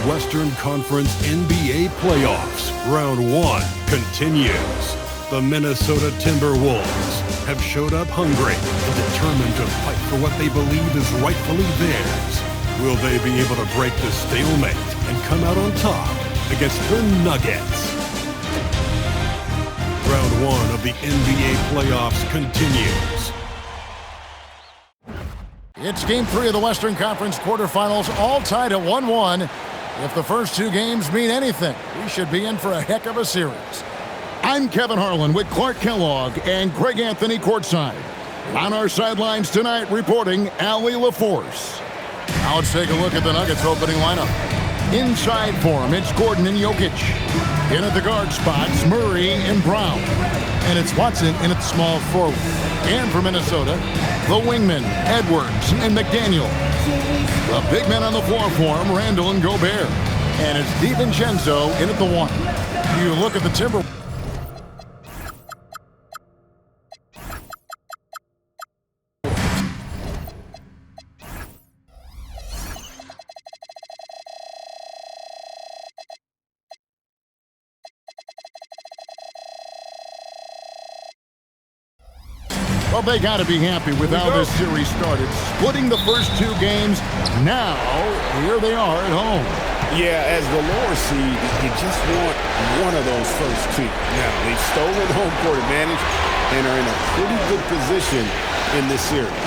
Western Conference NBA playoffs. Round 1 continues. The Minnesota Timberwolves have showed up hungry and determined to fight for what they believe is rightfully theirs. Will they be able to break the stalemate and come out on top against the Nuggets? Round 1 of the NBA playoffs continues. It's Game 3 of the Western Conference quarterfinals, all tied at 1-1. If the first two games mean anything, we should be in for a heck of a series. I'm Kevin Harlan with Clark Kellogg and Greg Anthony courtside. On our sidelines tonight, reporting Allie LaForce. Now let's take a look at the Nuggets opening lineup. Inside for him, it's Gordon and Jokic. In at the guard spots, Murray and Brown. And it's Watson in at the small forward. And for Minnesota, the wingmen, Edwards and McDaniel. The big men on the floor for him, Randall and Gobert. And it's DiVincenzo in at the 1. You look at the Timberwolves. Well, they got to be happy with how this series started. Splitting the first two games. Now, here they are at home. Yeah, as the lower seed, you just want one of those first two. Now, they've stolen home court advantage and are in a pretty good position in this series.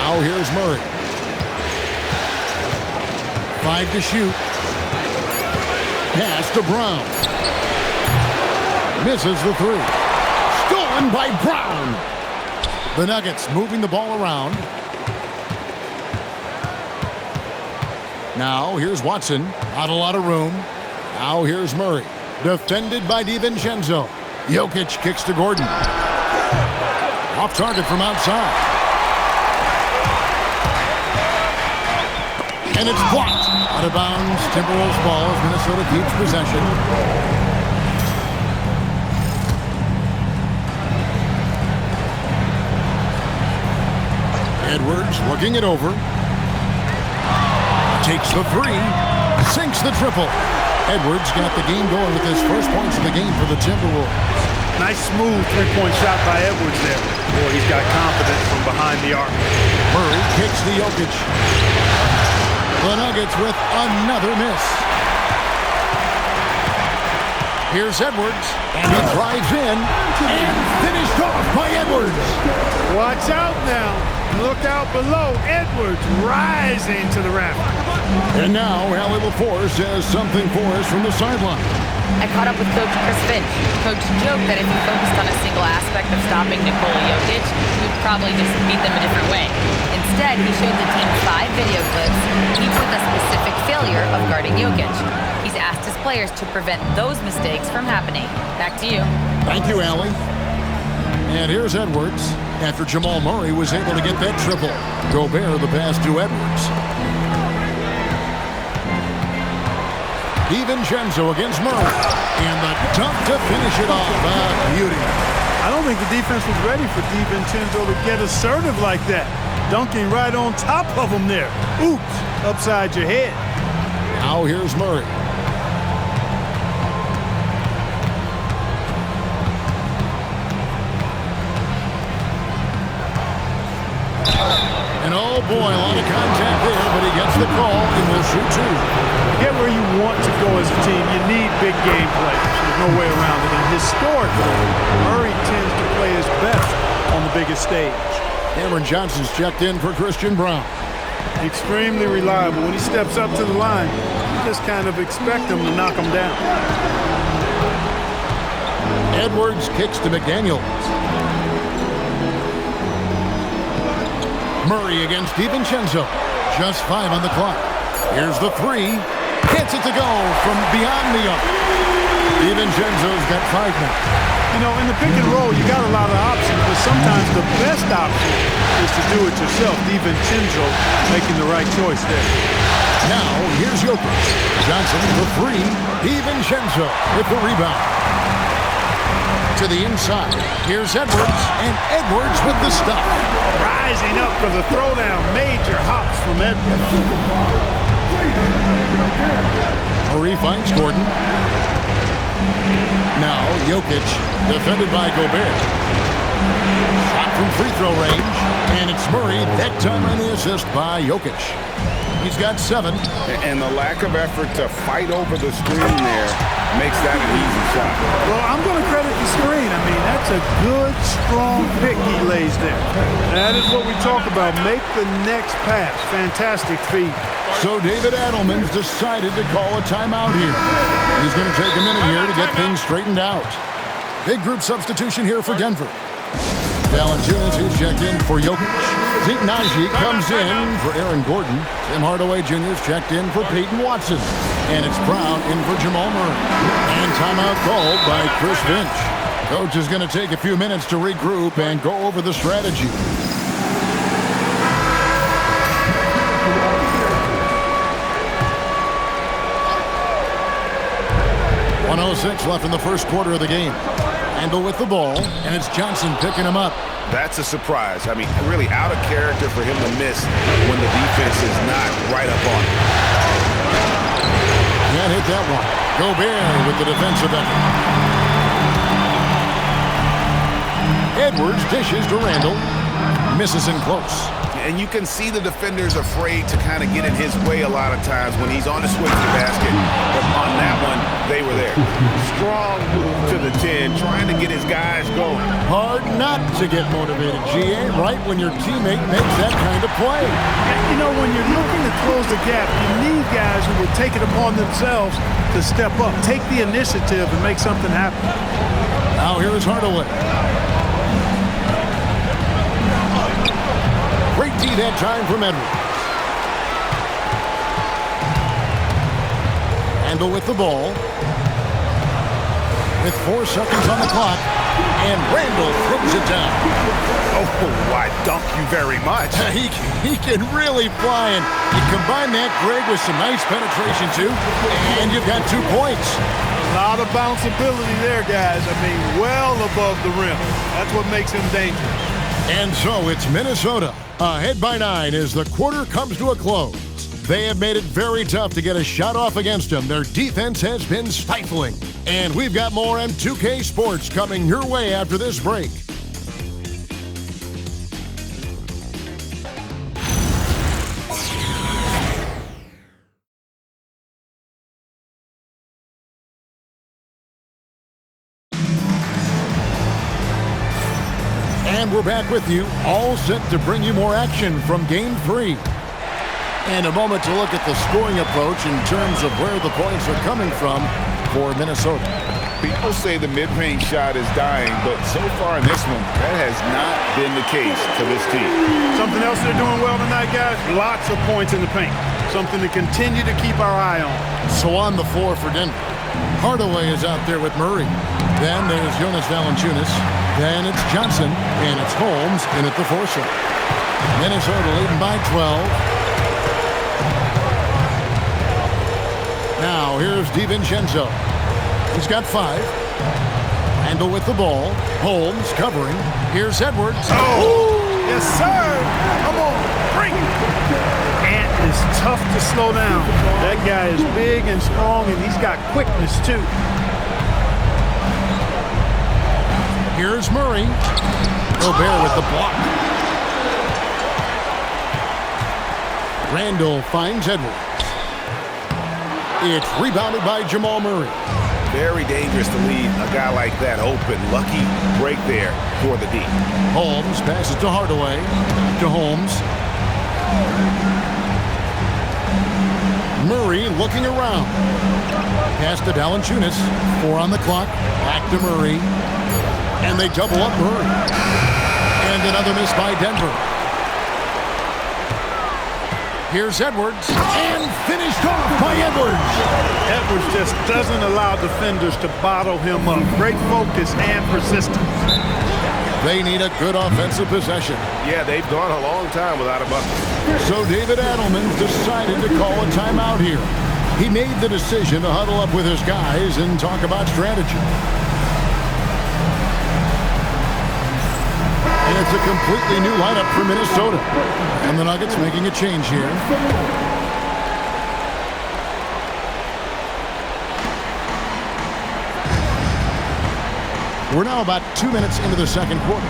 Now, here's Murray. 5 to shoot. Pass to Brown. Misses the 3. Stolen by Brown. The Nuggets moving the ball around. Now, here's Watson. Not a lot of room. Now, here's Murray. Defended by DiVincenzo. Jokic kicks to Gordon. Off target from outside. And it's blocked. Out of bounds. Timberwolves ball as Minnesota keeps possession. Edwards looking it over. Takes the 3. Sinks the triple. Edwards got the game going with his first points of the game for the Timberwolves. Nice smooth three-point shot by Edwards there. Boy, he's got confidence from behind the arc. Murray kicks to Jokic. The Nuggets with another miss. Here's Edwards, and he drives in, and finished off by Edwards. Watch out now. Look out below. Edwards rising to the rim. And now, Allie LaForce has something for us from the sideline. I caught up with Coach Chris Finch. Coach joked that if he focused on a single aspect of stopping Nikola Jokic, he would probably just beat them a different way. Instead, he showed the team 5 video clips, each with a specific failure of guarding Jokic. He's asked his players to prevent those mistakes from happening. Back to you. Thank you, Allie. And here's Edwards after Jamal Murray was able to get that triple. Gobert the pass to Edwards. DiVincenzo against Murray. And the dunk to finish it off. Beauty. I don't think the defense was ready for DiVincenzo to get assertive like that. Dunking right on top of him there. Oops, upside your head. Now here's Murray. And oh boy, a lot of contact there, but he gets the call and will shoot 2. Get where you want to go as a team. You need big game players. There's no way around it. And historically, Murray tends to play his best on the biggest stage. Cameron Johnson's checked in for Christian Brown. Extremely reliable. When he steps up to the line, you just kind of expect him to knock him down. Edwards kicks to McDaniel. Murray against DiVincenzo. Just 5 on the clock. Here's the 3. Gets it to go from beyond the arc. DiVincenzo's got 5 now. You know, in the pick and roll, you got a lot of options, but sometimes the best option is to do it yourself. DiVincenzo making the right choice there. Now, here's Jokic. Johnson the 3. DiVincenzo with the rebound. To the inside. Here's Edwards, and Edwards with the stop. Rising up for the throwdown. Major hops from Edwards. Murray finds Gordon. Now Jokic, defended by Gobert. Shot from free throw range, and it's Murray. That time on the assist by Jokic. He's got 7. And the lack of effort to fight over the screen there makes that an easy shot. Well, I'm going to credit the screen. I mean, that's a good, strong pick he lays there. That is what we talk about. Make the next pass. Fantastic feed. So David Adelman's decided to call a timeout here. He's going to take a minute here to get things straightened out. Big group substitution here for Denver. Valanciunas, who's checked in for Jokic. Zeke Naji comes in for Aaron Gordon. Tim Hardaway Jr.'s checked in for Peyton Watson. And it's Brown in for Jamal Murray. And timeout called by Chris Finch. Coach is going to take a few minutes to regroup and go over the strategy. .106 left in the first quarter of the game. Handle with the ball, and it's Johnson picking him up. That's a surprise. I mean, really out of character for him to miss when the defense is not right up on him. Can't hit that one. Gobert with the defensive effort. Edwards dishes to Randall. Misses in close. And you can see the defenders afraid to kind of get in his way a lot of times when he's on the swing to the basket. But on that one, they were there. Strong move to the 10, trying to get his guys going. Hard not to get motivated, GA, right when your teammate makes that kind of play. You know, when you're looking to close the gap, you need guys who will take it upon themselves to step up, take the initiative, and make something happen. Now here is Hardaway. Great D that time from Edwards. Handle with the ball. With 4 seconds on the clock. And Randall throws it down. Oh, I dunk you very much. He can really fly. And you combine that, Greg, with some nice penetration, too. And you've got 2 points. A lot of bounceability there, guys. I mean, well above the rim. That's what makes him dangerous. And so it's Minnesota ahead by 9 as the quarter comes to a close. They have made it very tough to get a shot off against them. Their defense has been stifling. And we've got more M2K Sports coming your way after this break. And we're back with you, all set to bring you more action from Game 3. And a moment to look at the scoring approach in terms of where the points are coming from for Minnesota. People say the mid-range shot is dying, but so far in this one, that has not been the case to this team. Something else they're doing well tonight, guys, lots of points in the paint. Something to continue to keep our eye on. So on the floor for Denver, Hardaway is out there with Murray. Then there's Jonas Valanciunas. Then it's Johnson, and it's Holmes in at the 4 shot. Minnesota leading by 12. Now here's DiVincenzo. He's got 5. Handle with the ball. Holmes covering. Here's Edwards. Oh! Yes, sir! Come on, bring it! Ant is tough to slow down. That guy is big and strong, and he's got quickness, too. Here's Murray. Gobert with the block. Randall finds Edwards. It's rebounded by Jamal Murray. Very dangerous to leave a guy like that open. Lucky break there for the D. Holmes passes to Hardaway. To Holmes. Murray looking around. Pass to Valanciunas. 4 on the clock. Back to Murray. And they double up Murray. And another miss by Denver. Here's Edwards. And finished off by Edwards. Edwards just doesn't allow defenders to bottle him up. Great focus and persistence. They need a good offensive possession. Yeah, they've gone a long time without a bucket. So David Adelman decided to call a timeout here. He made the decision to huddle up with his guys and talk about strategy. And it's a completely new lineup for Minnesota. And the Nuggets making a change here. We're now about 2 minutes into the second quarter.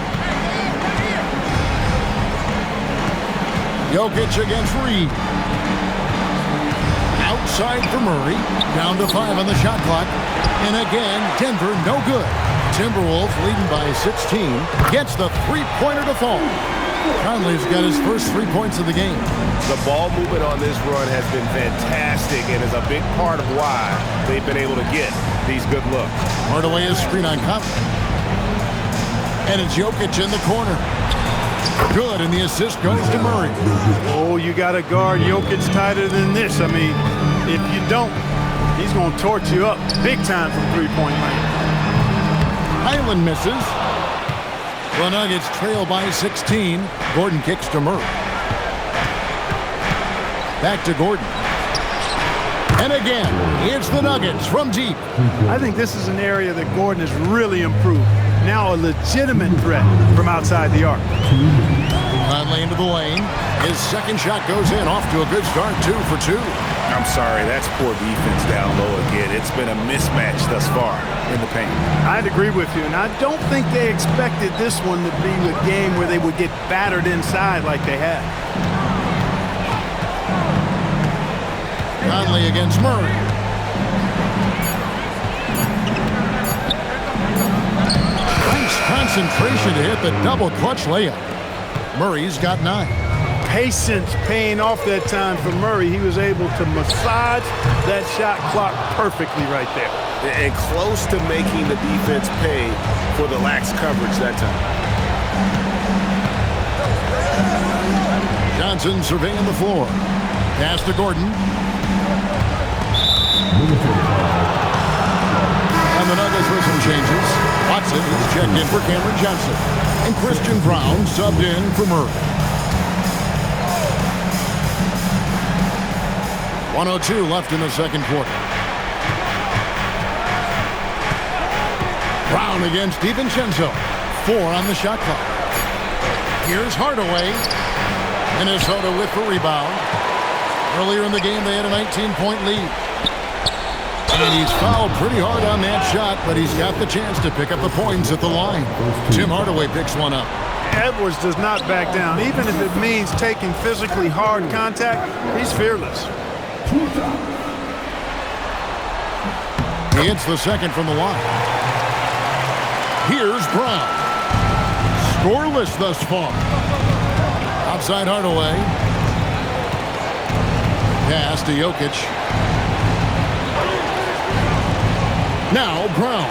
Jokic against Reed. Outside for Murray. Down to 5 on the shot clock. And again, Denver no good. Timberwolves leading by 16. Gets the three-pointer to fall. Conley's got his first 3 points of the game. The ball movement on this run has been fantastic and is a big part of why they've been able to get these good looks. Hardaway is screen on Conley. And it's Jokic in the corner. Good, and the assist goes to Murray. Oh, you got to guard Jokic tighter than this. I mean, if you don't, he's going to torch you up big time from three-point range. Highland misses. The Nuggets trail by 16. Gordon kicks to Murray. Back to Gordon. And again, it's the Nuggets from deep. I think this is an area that Gordon has really improved. Now a legitimate threat from outside the arc. Conley into the lane. His second shot goes in. Off to a good start, 2 for 2. I'm sorry, that's poor defense down low again. It's been a mismatch thus far in the paint. I'd agree with you, and I don't think they expected this one to be a game where they would get battered inside like they had. Conley against Murray. Nice concentration to hit the double clutch layup. Murray's got 9. Patience paying off that time for Murray. He was able to massage that shot clock perfectly right there. And close to making the defense pay for the lax coverage that time. Johnson surveying the floor. Pass to Gordon. And the Nuggets with some changes. Watson is checked in for Cameron Johnson. And Christian Brown subbed in for Murray. 1:02 left in the second quarter. Brown against DiVincenzo. 4 on the shot clock. Here's Hardaway. Minnesota with the rebound. Earlier in the game, they had a 19-point lead. And he's fouled pretty hard on that shot, but he's got the chance to pick up the points at the line. Tim Hardaway picks one up. Edwards does not back down. Even if it means taking physically hard contact, he's fearless. He hits the second from the line. Here's Brown. Scoreless thus far. Outside Hardaway. Pass to Jokic. Now Brown.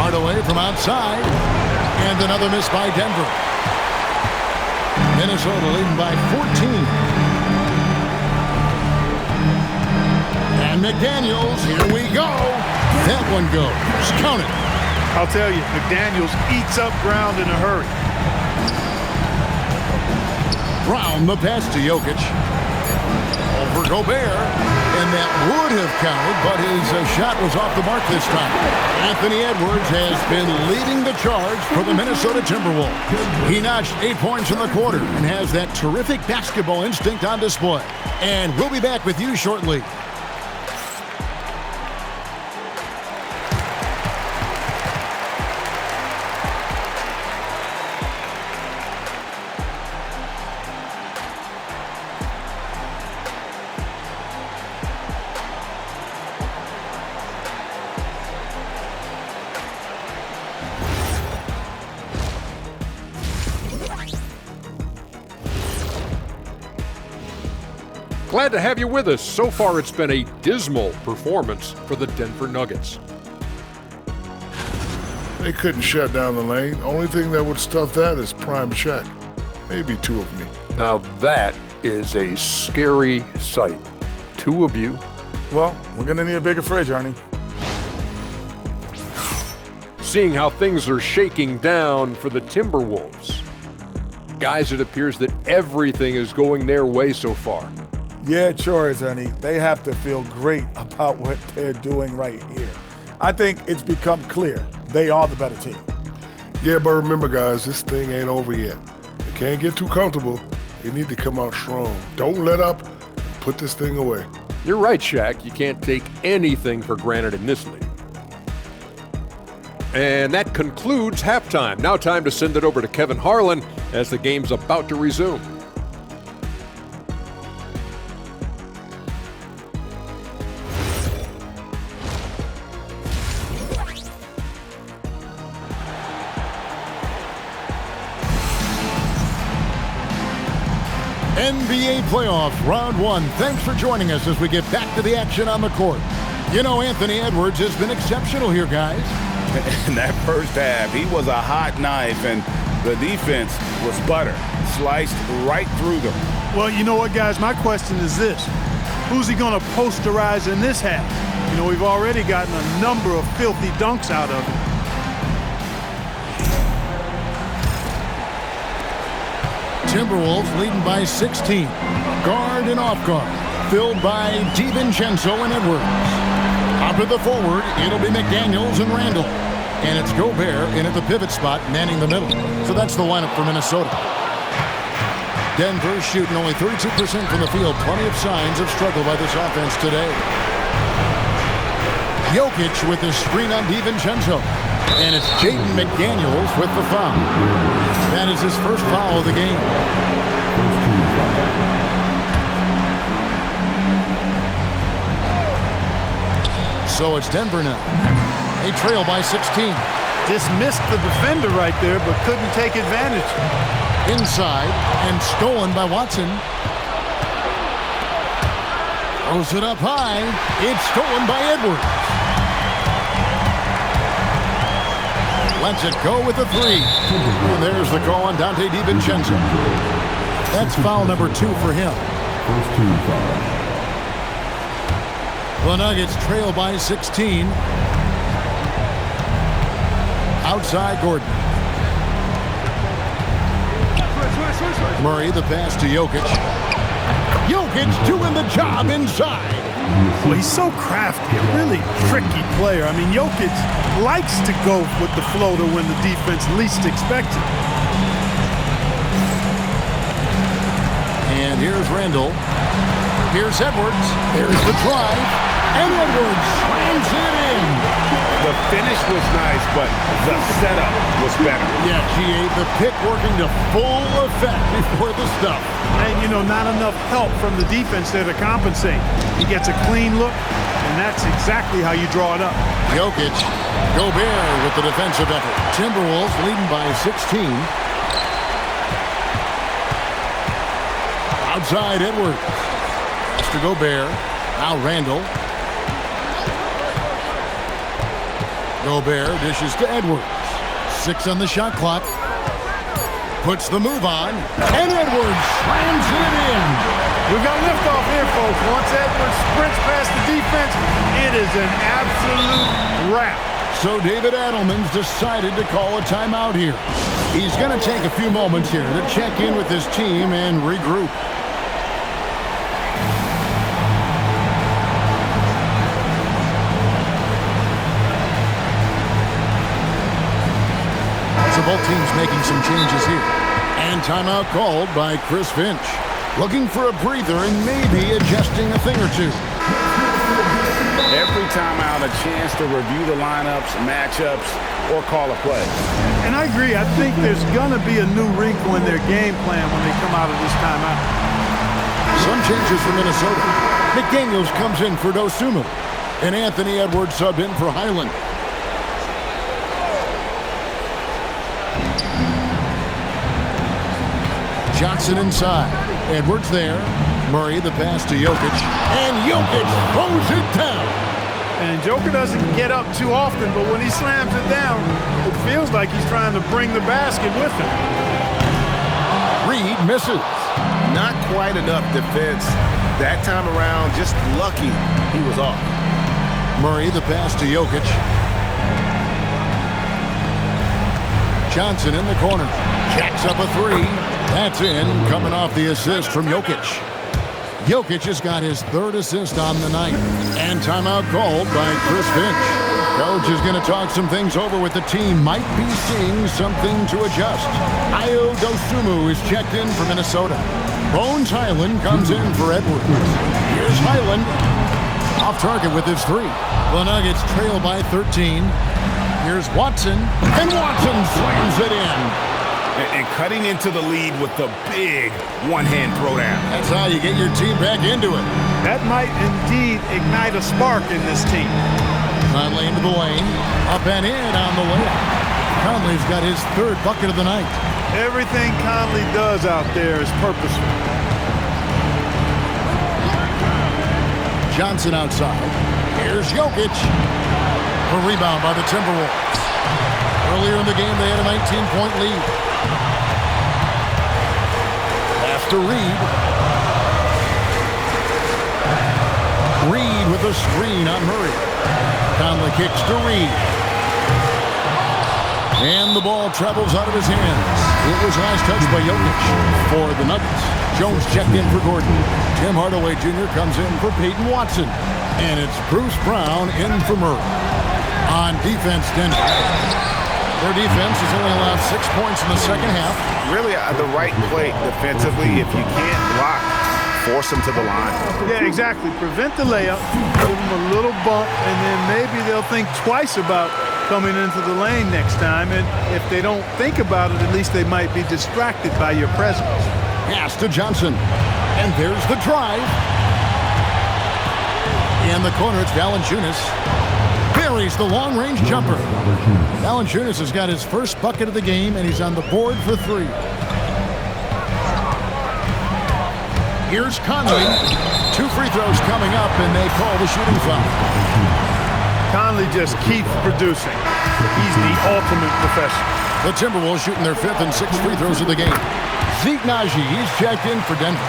Hardaway from outside. And another miss by Denver. Minnesota leading by 14. And McDaniels, here we go. That one goes. Count it. I'll tell you, McDaniels eats up ground in a hurry. Brown, the pass to Jokic. Over Gobert. And that would have counted, but his shot was off the mark this time. Anthony Edwards has been leading the charge for the Minnesota Timberwolves. He notched 8 points in the quarter and has that terrific basketball instinct on display. And we'll be back with you shortly. Glad to have you with us. So far, it's been a dismal performance for the Denver Nuggets. They couldn't shut down the lane. Only thing that would stuff that is prime check. Maybe 2 of me. Now that is a scary sight. 2 of you. Well, we're going to need a bigger fridge, Arnie. Seeing how things are shaking down for the Timberwolves. Guys, it appears that everything is going their way so far. Yeah, it sure is, Ernie. They have to feel great about what they're doing right here. I think it's become clear they are the better team. Yeah, but remember, guys, this thing ain't over yet. They can't get too comfortable. They need to come out strong. Don't let up. Put this thing away. You're right, Shaq. You can't take anything for granted in this league. And that concludes halftime. Now time to send it over to Kevin Harlan as the game's about to resume. NBA playoffs, round one. Thanks for joining us as we get back to the action on the court. You know, Anthony Edwards has been exceptional here, guys. In that first half, he was a hot knife, and the defense was butter, sliced right through them. Well, you know what, guys? My question is this. Who's he going to posterize in this half? You know, we've already gotten a number of filthy dunks out of him. Timberwolves leading by 16. Guard and off guard. Filled by DiVincenzo and Edwards. Up at the forward, it'll be McDaniels and Randall. And it's Gobert in at the pivot spot, manning the middle. So that's the lineup for Minnesota. Denver shooting only 32% from the field. Plenty of signs of struggle by this offense today. Jokic with his screen on DiVincenzo. And it's Jaden McDaniels with the foul. That is his first foul of the game. So it's Denver now. They trail by 16. Dismissed the defender right there, but couldn't take advantage. Inside and stolen by Watson. Throws it up high. It's stolen by Edwards. Lets it go with the three. And there's the call on Dante DiVincenzo. That's foul number 2 for him. First team foul. The Nuggets trail by 16. Outside Gordon. Murray, the pass to Jokic. Jokic doing the job inside. Well, he's so crafty, a really tricky player. I mean, Jokic likes to go with the floater when the defense least expects it. And here's Randall. Here's Edwards. There's the drive. And Edwards slams it in. The finish was nice, but the setup was better. Yeah, GA, the pick working to full effect before the stuff. And, you know, not enough help from the defense there to compensate. He gets a clean look, and that's exactly how you draw it up. Jokic, Gobert with the defensive effort. Timberwolves leading by 16. Outside Edwards. Mr. Gobert. Now Randall. Gobert dishes to Edwards. 6 on the shot clock. Puts the move on. And Edwards slams it in. We've got liftoff here, folks. Once Edwards sprints past the defense, it is an absolute wrap. So David Adelman's decided to call a timeout here. He's going to take a few moments here to check in with his team and regroup. So both teams making some changes here. And timeout called by Chris Finch. Looking for a breather and maybe adjusting a thing or two. Every timeout, a chance to review the lineups, matchups, or call a play. And I agree. I think there's going to be a new wrinkle in their game plan when they come out of this timeout. Some changes for Minnesota. McDaniels comes in for Dosunmu. And Anthony Edwards subbed in for Highland. Johnson inside. Edwards there. Murray the pass to Jokic. And Jokic throws it down. And Joker doesn't get up too often, but when he slams it down, it feels like he's trying to bring the basket with him. Reed misses. Not quite enough defense. That time around, just lucky he was off. Murray the pass to Jokic. Johnson in the corner. Jacks up a three. That's in, coming off the assist from Jokic. Jokic has got his 3rd assist on the night. And timeout called by Chris Finch. Coach is going to talk some things over with the team. Might be seeing something to adjust. Ayo Dosunmu is checked in for Minnesota. Bones Highland comes in for Edwards. Here's Highland. Off target with his 3. The Nuggets trail by 13. Here's Watson, and Watson slams it in. And cutting into the lead with the big one-hand throwdown. That's how you get your team back into it. That might indeed ignite a spark in this team. Conley into the lane, up and in on the layup. Conley's got his third bucket of the night. Everything Conley does out there is purposeful. Johnson outside. Here's Jokic. A rebound by the Timberwolves. Earlier in the game, they had a 19-point lead. Pass to Reed. Reed with a screen on Murray. Conley kicks to Reed. And the ball travels out of his hands. It was last touched by Jokic for the Nuggets. Jones checked in for Gordon. Tim Hardaway Jr. comes in for Peyton Watson. And it's Bruce Brown in for Murray. On defense, Denver. Their defense has only allowed 6 points in the second half. Really the right play defensively. If you can't block, force them to the line. Yeah, exactly. Prevent the layup, give them a little bump, and then maybe they'll think twice about coming into the lane next time. And if they don't think about it, at least they might be distracted by your presence. Pass to Johnson. And there's the drive. In the corner, it's Valanciunas. Buries the long-range jumper. Valanciunas has got his first bucket of the game, and he's on the board for 3. Here's Conley. 2 free throws coming up, and they call the shooting foul. Conley just keeps producing. He's the ultimate professional. The Timberwolves shooting their 5th and 6th free throws of the game. Zeke Naji, he's checked in for Denver.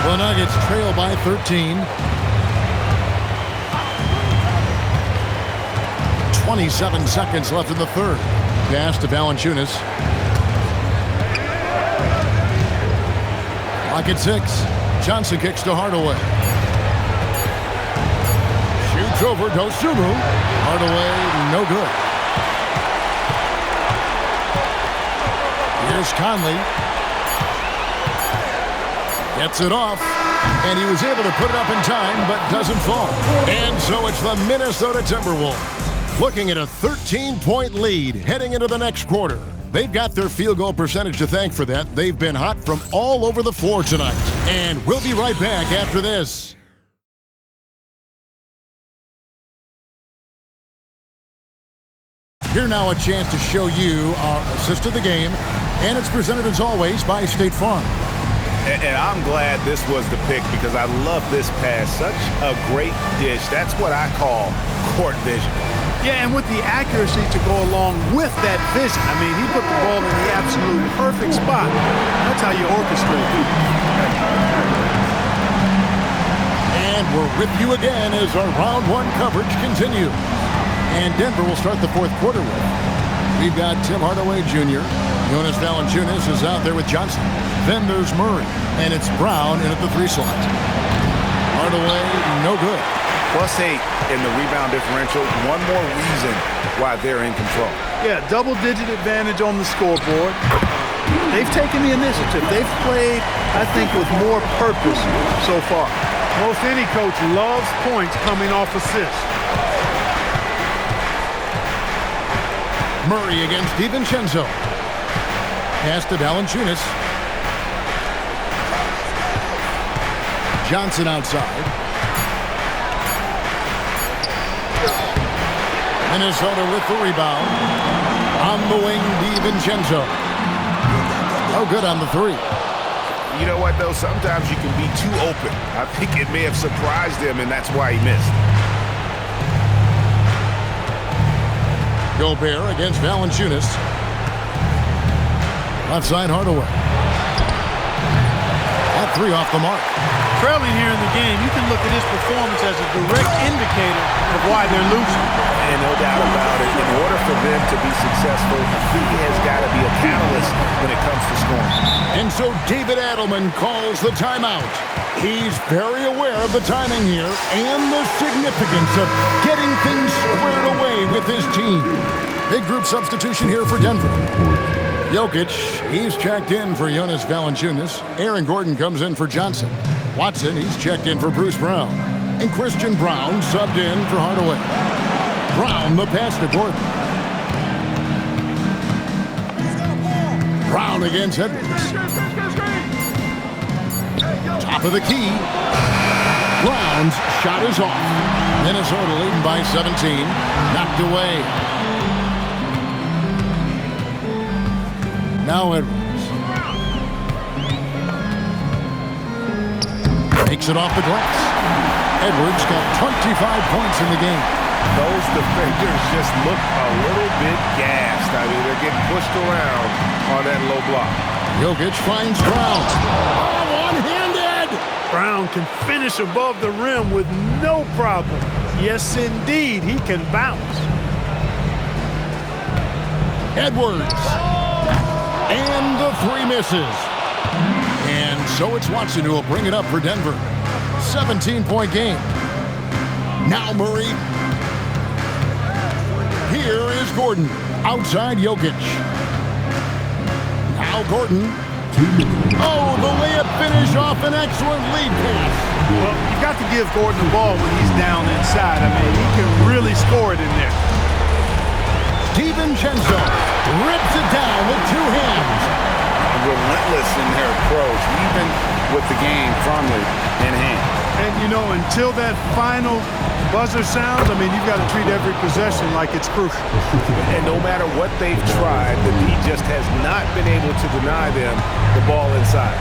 The Nuggets trail by 13. 27 seconds left in the third. Pass to Valanciunas. Clock at 6. Johnson kicks to Hardaway. Shoots over Dosunmu. Hardaway, no good. Here's Conley. Gets it off. And he was able to put it up in time, but doesn't fall. And so it's the Minnesota Timberwolves looking at a 13-point lead heading into the next quarter. They've got their field goal percentage to thank for that. They've been hot from all over the floor tonight. And we'll be right back after this. Here now a chance to show you our assist of the game. And it's presented as always by State Farm. And I'm glad this was the pick because I love this pass. Such a great dish. That's what I call court vision. Yeah, and with the accuracy to go along with that vision. I mean, he put the ball in the absolute perfect spot. That's how you orchestrate it. And we're with you again as our round 1 coverage continues. And Denver will start the 4th quarter with. We've got Tim Hardaway Jr. Jonas Valanciunas is out there with Johnson. Then there's Murray, and it's Brown in at the 3 slot. Hardaway, no good. +8 in the rebound differential. One more reason why they're in control. Yeah, double-digit advantage on the scoreboard. They've taken the initiative. They've played, I think, with more purpose so far. Most any coach loves points coming off assists. Murray against DiVincenzo. Pass to Valanciunas. Johnson outside. Minnesota with the rebound. On the wing, DiVincenzo. Oh, good on the 3. You know what, though? Sometimes you can be too open. I think it may have surprised him, and that's why he missed. Gobert against Valanciunas. Left side, Hardaway. That 3 off the mark. Trailing here in the game, you can look at his performance as a direct indicator of why they're losing. And no doubt about it, in order for them to be successful, he has got to be a catalyst when it comes to scoring. And so David Adelman calls the timeout. He's very aware of the timing here and the significance of getting things squared away with his team. Big group substitution here for Denver. Jokic, he's checked in for Jonas Valanciunas. Aaron Gordon comes in for Johnson. Watson, he's checked in for Bruce Brown. And Christian Brown subbed in for Hardaway. Brown, the pass to Gordon. Brown against Edwards. Top of the key. Brown's shot is off. Minnesota leading by 17. Knocked away. Now Edwards. Takes it off the glass. Edwards got 25 points in the game. Those defenders just look a little bit gassed. I mean, they're getting pushed around on that low block. Jokic finds Brown. Oh, one-handed! Brown can finish above the rim with no problem. Yes, indeed, he can bounce. Edwards. And the three misses. And so it's Watson who will bring it up for Denver. 17-point game. Now Murray. Here is Gordon. Outside Jokic. Now Gordon. Oh, the layup finish off an excellent lead pass. Well, you got to give Gordon the ball when he's down inside. I mean, he can really score it in there. DiVincenzo rips it down with two hands. Relentless in their approach, even with the game firmly in hand. And, you know, until that final buzzer sounds, I mean, you've got to treat every possession like it's crucial. And no matter what they've tried, the D just has not been able to deny them the ball inside.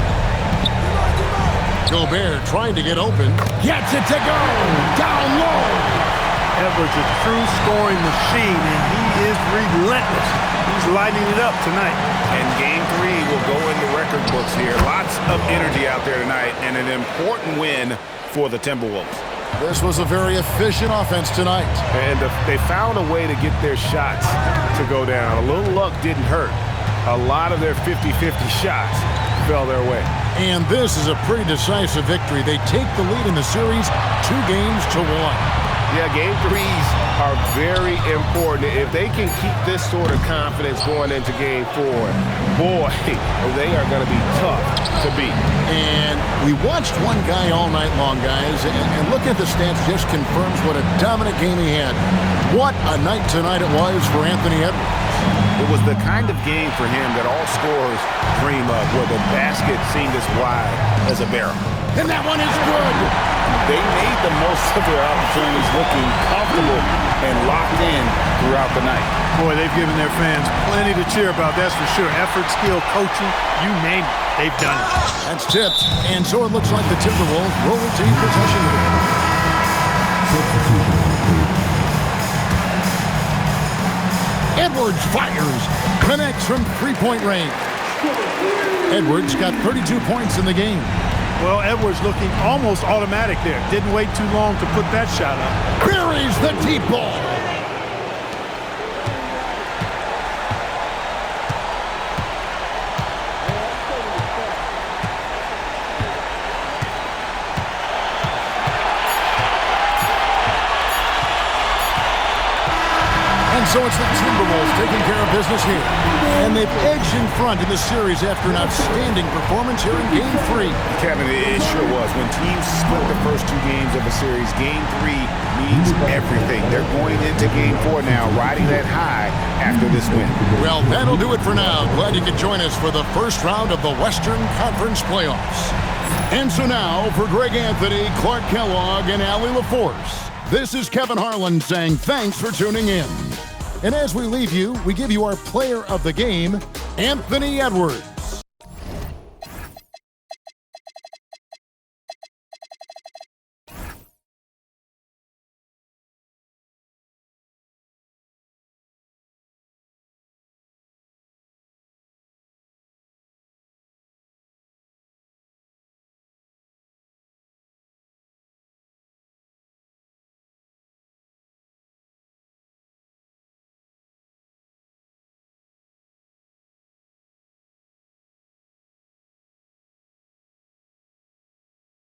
Gobert trying to get open. Gets it to go. Down low. Edwards, a true scoring machine, and he is relentless. He's lighting it up tonight. And Game 3 will go in the record books here. Lots of energy out there tonight, and an important win for the Timberwolves. This was a very efficient offense tonight. And they found a way to get their shots to go down. A little luck didn't hurt. A lot of their 50-50 shots fell their way. And this is a pretty decisive victory. They take the lead in the series 2-1. Yeah, Game 3s are very important. If they can keep this sort of confidence going into Game 4, boy, they are going to be tough to beat. And we watched one guy all night long, guys, and look at the stats just confirms what a dominant game he had. What a night tonight it was for Anthony Edwards. It was the kind of game for him that all scorers dream of, where the basket seemed as wide as a barrel. And that one is good. They made the most of their opportunities, looking comfortable and locked in throughout the night. Boy, they've given their fans plenty to cheer about, that's for sure. Effort, skill, coaching, you name it, they've done it. That's tipped. And so it looks like the Timberwolves will retain possession of it. Edwards fires. Connects from three-point range. Edwards got 32 points in the game. Well, Edwards looking almost automatic there. Didn't wait too long to put that shot up. Buries the deep ball. And so it's the Timberwolves taking care of business here. And they've edged in front in the series after an outstanding performance here in Game 3. Kevin, it sure was. When teams split the first two games of a series, Game 3 means everything. They're going into Game 4 now, riding that high after this win. Well, that'll do it for now. Glad you could join us for the first round of the Western Conference Playoffs. And so now, for Greg Anthony, Clark Kellogg, and Allie LaForce, this is Kevin Harlan saying thanks for tuning in. And as we leave you, we give you our player of the game, Anthony Edwards.